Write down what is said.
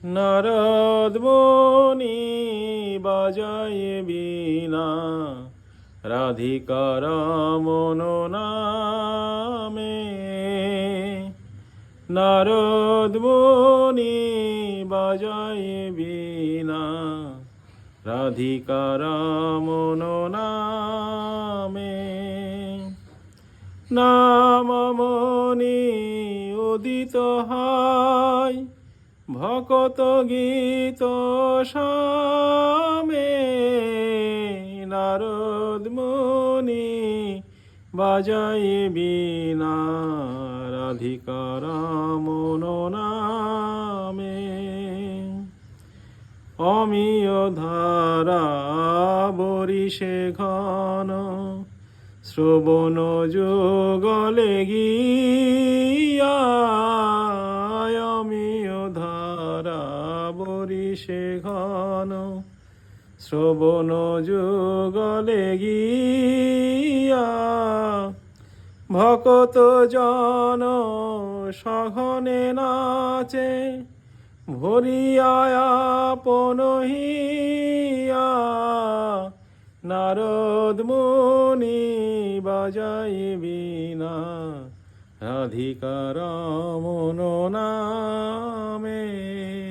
নারদ মুনি বাজায় বীণা রাধিকার মন নামে। নারদ মুনি বাজায় বীণা রাধিকার মন নামে। নামমণি উদিত হয় ভকত গীত সামে। নারদ মুনি বাজায় বীণা রাধিকার মন নামে। অমিয় ধারা বরিশে ঘন শ্রবণ যুগলে গিয়া। অমিয় ধারা বরিশে ঘন শ্রবণ যুগলে গিয়া। ভকত জন সঘনে নাচে ভরিয়া আপন হিয়া। নারদ মুনি বাজায় বীণা রাধিকার মন নামে।